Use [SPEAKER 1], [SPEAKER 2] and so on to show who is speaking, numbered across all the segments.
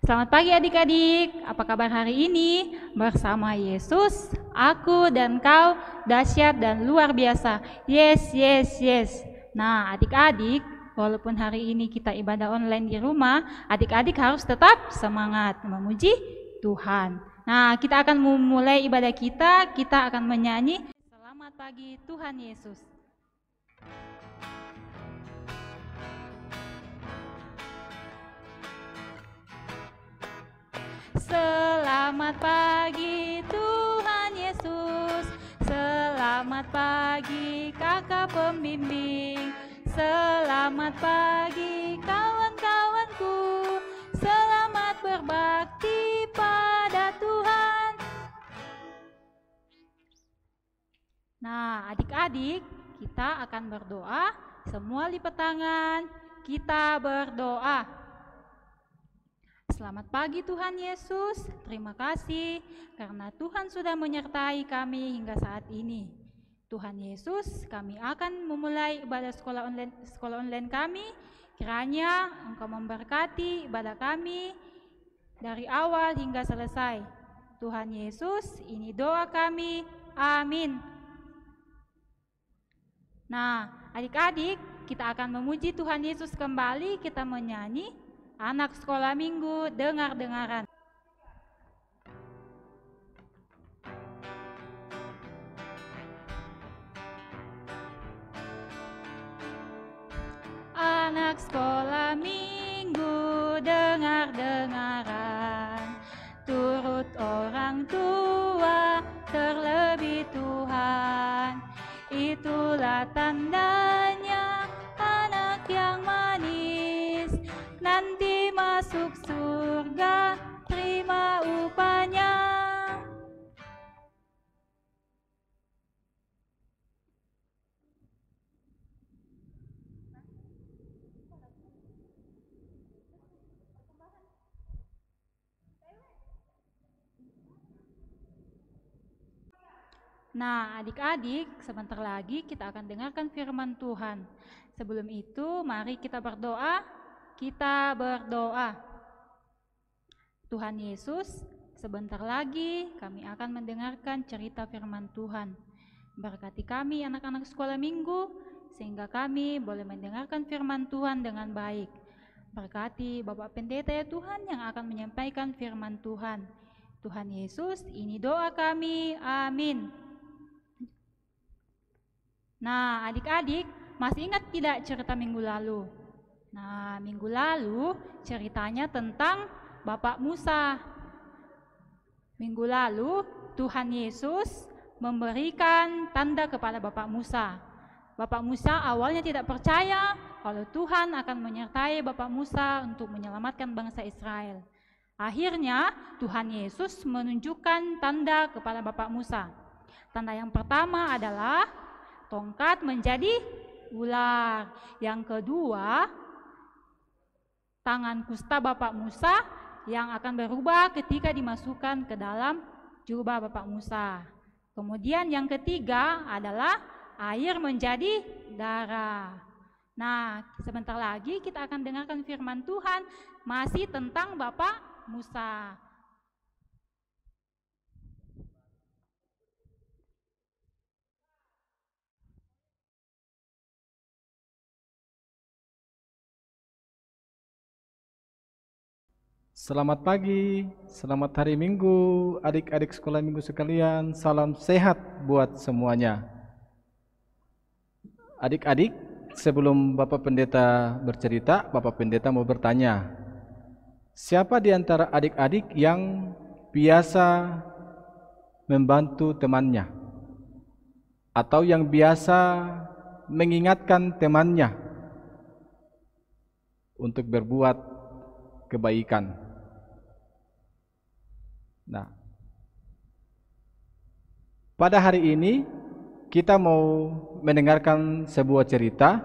[SPEAKER 1] Selamat pagi adik-adik, apa kabar hari ini? Bersama Yesus, aku dan kau dahsyat dan luar biasa. Yes, yes, yes. Nah adik-adik, walaupun hari ini kita ibadah online di rumah, adik-adik harus tetap semangat memuji Tuhan. Nah kita akan memulai ibadah kita akan menyanyi Selamat Pagi Tuhan Yesus. Selamat pagi Tuhan Yesus, selamat pagi kakak pembimbing, selamat pagi kawan-kawanku, selamat berbakti pada Tuhan. Nah adik-adik, kita akan berdoa, semua lipat tangan, kita berdoa. Selamat pagi Tuhan Yesus, terima kasih karena Tuhan sudah menyertai kami hingga saat ini. Tuhan Yesus, kami akan memulai ibadah sekolah online kami. Kiranya Engkau memberkati ibadah kami dari awal hingga selesai. Tuhan Yesus, ini doa kami. Amin. Nah, adik-adik, kita akan memuji Tuhan Yesus kembali, kita menyanyi Anak sekolah minggu dengar-dengaran. Anak sekolah minggu dengar-dengaran, turut orang tua terlebih Tuhan. Itulah tandanya anak yang manis, nanti masuk surga, terima upahnya. Nah, adik-adik, sebentar lagi kita akan dengarkan firman Tuhan. Sebelum itu, mari kita berdoa. Kita berdoa. Tuhan Yesus, sebentar lagi kami akan mendengarkan cerita firman Tuhan. Berkati kami anak-anak sekolah minggu, sehingga kami boleh mendengarkan firman Tuhan dengan baik. Berkati Bapak Pendeta ya Tuhan yang akan menyampaikan firman Tuhan. Tuhan Yesus, ini doa kami. Amin. Nah adik-adik, masih ingat tidak cerita minggu lalu? Nah, minggu lalu ceritanya tentang Bapak Musa. Minggu lalu Tuhan Yesus memberikan tanda kepada Bapak Musa. Bapak Musa awalnya tidak percaya kalau Tuhan akan menyertai Bapak Musa untuk menyelamatkan bangsa Israel. Akhirnya Tuhan Yesus menunjukkan tanda kepada Bapak Musa. Tanda yang pertama adalah tongkat menjadi ular. Yang kedua, tangan kusta Bapak Musa yang akan berubah ketika dimasukkan ke dalam jubah Bapak Musa. Kemudian yang ketiga adalah air menjadi darah. Nah, sebentar lagi kita akan dengarkan firman Tuhan masih tentang Bapak Musa.
[SPEAKER 2] Selamat pagi, selamat hari Minggu, adik-adik sekolah minggu sekalian. Salam sehat buat semuanya. Adik-adik, sebelum Bapak Pendeta bercerita, Bapak Pendeta mau bertanya, siapa di antara adik-adik yang biasa membantu temannya? Atau yang biasa mengingatkan temannya untuk berbuat kebaikan? Nah, pada hari ini kita mau mendengarkan sebuah cerita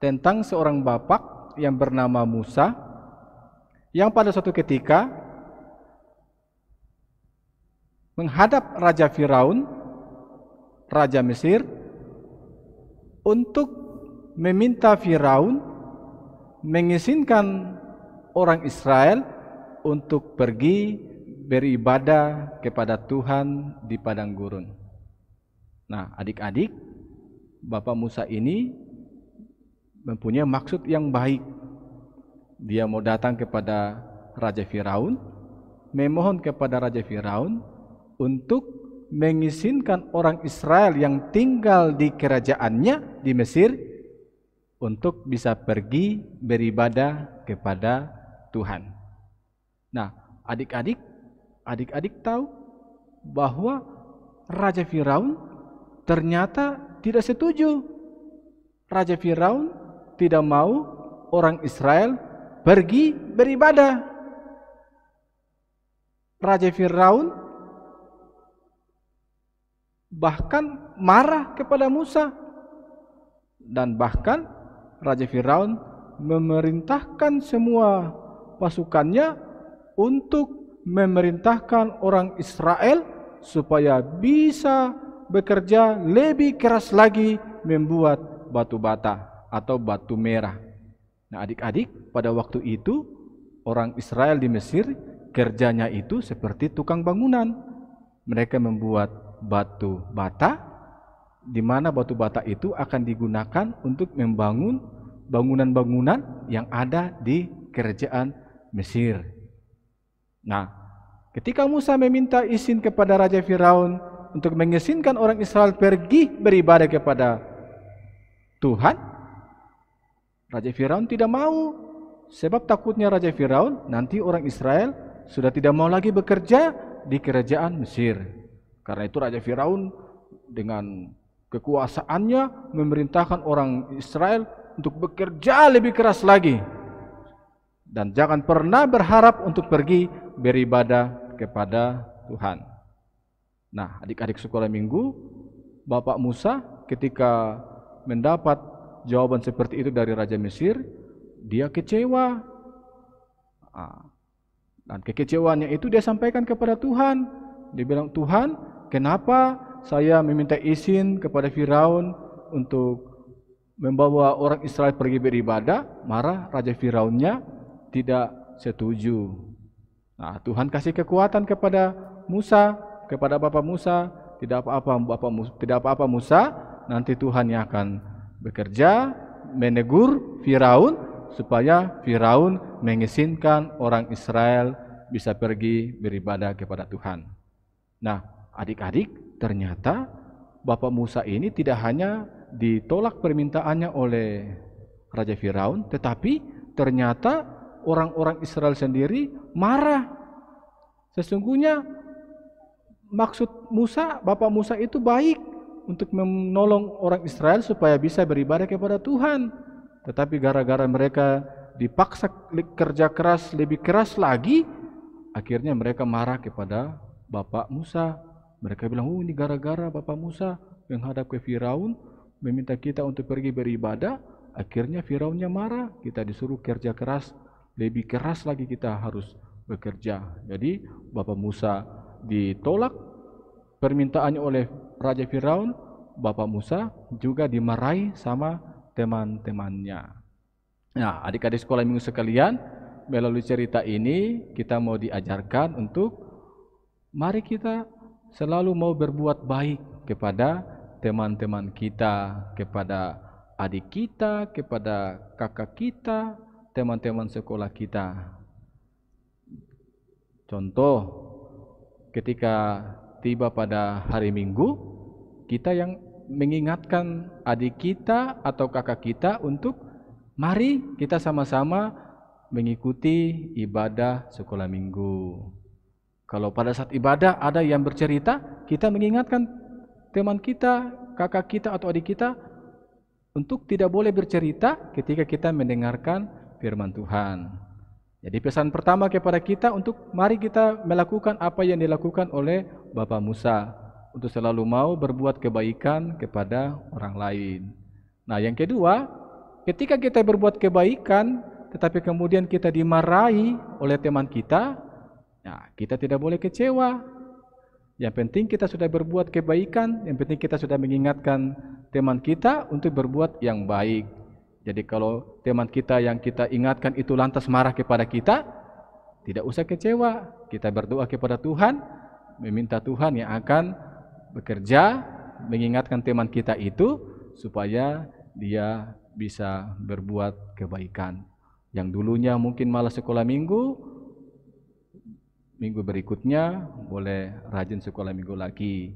[SPEAKER 2] tentang seorang bapak yang bernama Musa yang pada suatu ketika menghadap Raja Firaun, Raja Mesir, untuk meminta Firaun mengizinkan orang Israel untuk pergi beribadah kepada Tuhan di padang gurun. Nah, adik-adik, Bapak Musa ini mempunyai maksud yang baik. Dia mau datang kepada Raja Firaun, memohon kepada Raja Firaun untuk mengizinkan orang Israel yang tinggal di kerajaannya di Mesir untuk bisa pergi beribadah kepada Tuhan. Nah, adik-adik tahu bahwa Raja Firaun ternyata tidak setuju. Raja Firaun tidak mau orang Israel pergi beribadah. Raja Firaun bahkan marah kepada Musa, dan bahkan Raja Firaun memerintahkan semua pasukannya untuk memerintahkan orang Israel supaya bisa bekerja lebih keras lagi membuat batu bata atau batu merah. Nah, adik-adik, pada waktu itu orang Israel di Mesir kerjanya itu seperti tukang bangunan. Mereka membuat batu bata, di mana batu bata itu akan digunakan untuk membangun bangunan-bangunan yang ada di kerajaan Mesir. Nah, ketika Musa meminta izin kepada Raja Firaun untuk mengizinkan orang Israel pergi beribadah kepada Tuhan, Raja Firaun tidak mau, sebab takutnya Raja Firaun nanti orang Israel sudah tidak mau lagi bekerja di kerajaan Mesir. Karena itu Raja Firaun dengan kekuasaannya memerintahkan orang Israel untuk bekerja lebih keras lagi, dan jangan pernah berharap untuk pergi beribadah kepada Tuhan. Nah, adik-adik sekolah minggu, Bapak Musa ketika mendapat jawaban seperti itu dari Raja Mesir, dia kecewa. Dan kekecewaannya itu dia sampaikan kepada Tuhan. Dia bilang, Tuhan, kenapa saya meminta izin kepada Firaun untuk membawa orang Israel pergi beribadah, marah Raja Firaunnya tidak setuju. Nah, Tuhan kasih kekuatan kepada Musa, kepada Bapak Musa, tidak apa-apa Musa, nanti Tuhan yang akan bekerja menegur Firaun supaya Firaun mengizinkan orang Israel bisa pergi beribadah kepada Tuhan. Nah, adik-adik, ternyata Bapak Musa ini tidak hanya ditolak permintaannya oleh Raja Firaun, tetapi ternyata orang-orang Israel sendiri marah. Sesungguhnya maksud Musa, Bapak Musa itu baik untuk menolong orang Israel supaya bisa beribadah kepada Tuhan. Tetapi gara-gara mereka dipaksa kerja keras, lebih keras lagi, akhirnya mereka marah kepada Bapak Musa. Mereka bilang, oh ini gara-gara Bapak Musa menghadap ke Firaun, meminta kita untuk pergi beribadah. Akhirnya Firaunnya marah, kita disuruh kerja keras, lebih keras lagi kita harus bekerja. Jadi Bapak Musa ditolak permintaannya oleh Raja Firaun, Bapak Musa juga dimarahi sama teman-temannya. Nah, adik-adik sekolah minggu sekalian, melalui cerita ini kita mau diajarkan untuk mari kita selalu mau berbuat baik kepada teman-teman kita, kepada adik kita, kepada kakak kita, teman-teman sekolah kita. Contoh, ketika tiba pada hari Minggu, kita yang mengingatkan adik kita atau kakak kita untuk mari kita sama-sama mengikuti ibadah sekolah minggu. Kalau pada saat ibadah ada yang bercerita, kita mengingatkan teman kita, kakak kita atau adik kita untuk tidak boleh bercerita ketika kita mendengarkan firman Tuhan. Jadi pesan pertama kepada kita untuk mari kita melakukan apa yang dilakukan oleh Bapak Musa, untuk selalu mau berbuat kebaikan kepada orang lain. Nah, yang kedua, ketika kita berbuat kebaikan tetapi kemudian kita dimarahi oleh teman kita, nah, kita tidak boleh kecewa. Yang penting kita sudah berbuat kebaikan, yang penting kita sudah mengingatkan teman kita untuk berbuat yang baik. Jadi kalau teman kita yang kita ingatkan itu lantas marah kepada kita, tidak usah kecewa. Kita berdoa kepada Tuhan, meminta Tuhan yang akan bekerja, mengingatkan teman kita itu supaya dia bisa berbuat kebaikan. Yang dulunya mungkin malas sekolah minggu, minggu berikutnya boleh rajin sekolah minggu lagi.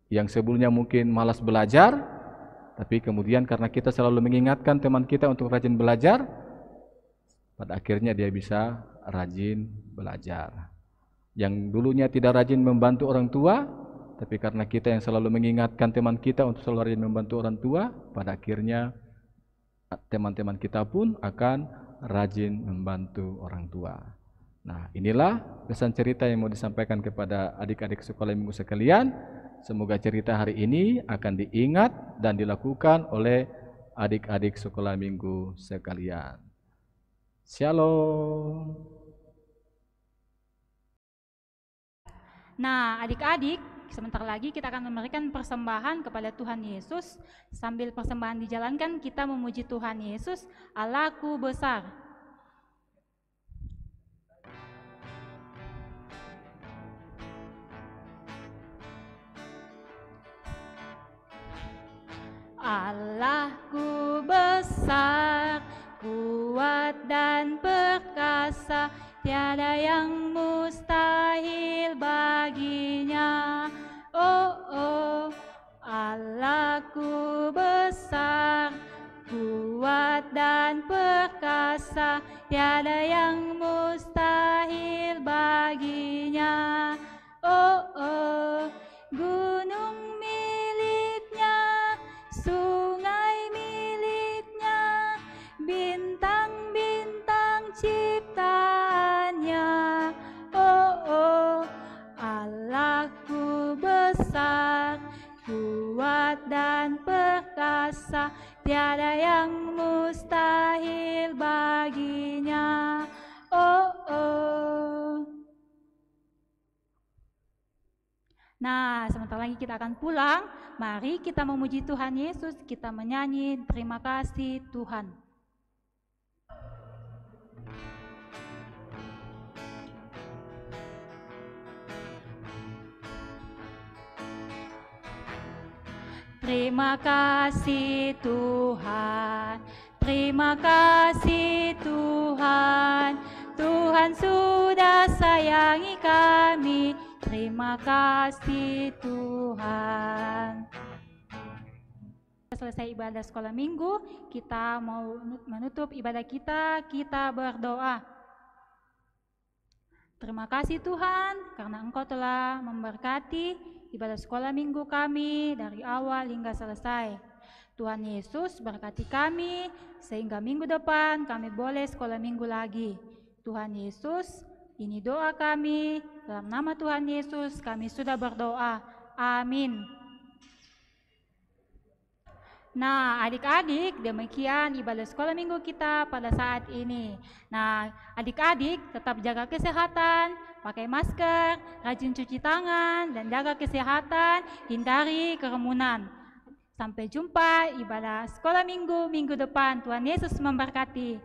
[SPEAKER 2] Yang sebelumnya mungkin malas belajar, tapi kemudian karena kita selalu mengingatkan teman kita untuk rajin belajar, pada akhirnya dia bisa rajin belajar. Yang dulunya tidak rajin membantu orang tua, tapi karena kita yang selalu mengingatkan teman kita untuk selalu rajin membantu orang tua, pada akhirnya teman-teman kita pun akan rajin membantu orang tua. Nah, inilah pesan cerita yang mau disampaikan kepada adik-adik sekolah minggu sekalian. Semoga cerita hari ini akan diingat dan dilakukan oleh adik-adik sekolah minggu sekalian. Shalom.
[SPEAKER 1] Nah, adik-adik, sebentar lagi kita akan memberikan persembahan kepada Tuhan Yesus. Sambil persembahan dijalankan, kita memuji Tuhan Yesus, Allahku besar. Allahku besar, kuat dan perkasa, tiada yang mustahil baginya. Oh, oh, Allahku besar, kuat dan perkasa, tiada yang mustahil baginya. Oh, oh, gunung miliknya, sungai miliknya, bintang-bintang ciptaannya. Oh, oh, Allahku besar, kuat dan perkasa, tiada yang mustahil baginya. Oh, oh. Nah, sebentar lagi kita akan pulang. Mari kita memuji Tuhan Yesus, kita menyanyi terima kasih Tuhan. Terima kasih Tuhan, terima kasih Tuhan, Tuhan sudah sayangi kami, terima kasih Tuhan. selesai ibadah sekolah minggu, kita mau menutup ibadah kita berdoa. Terima kasih Tuhan karena Engkau telah memberkati ibadah sekolah minggu kami dari awal hingga selesai. Tuhan Yesus berkati kami sehingga minggu depan kami boleh sekolah minggu lagi. Tuhan Yesus, ini doa kami, dalam nama Tuhan Yesus kami sudah berdoa. Amin. Nah, adik-adik, demikian ibadah sekolah minggu kita pada saat ini. Nah, adik-adik tetap jaga kesehatan, pakai masker, rajin cuci tangan, dan jaga kesehatan, hindari kerumunan. Sampai jumpa ibadah sekolah minggu depan. Tuhan Yesus memberkati.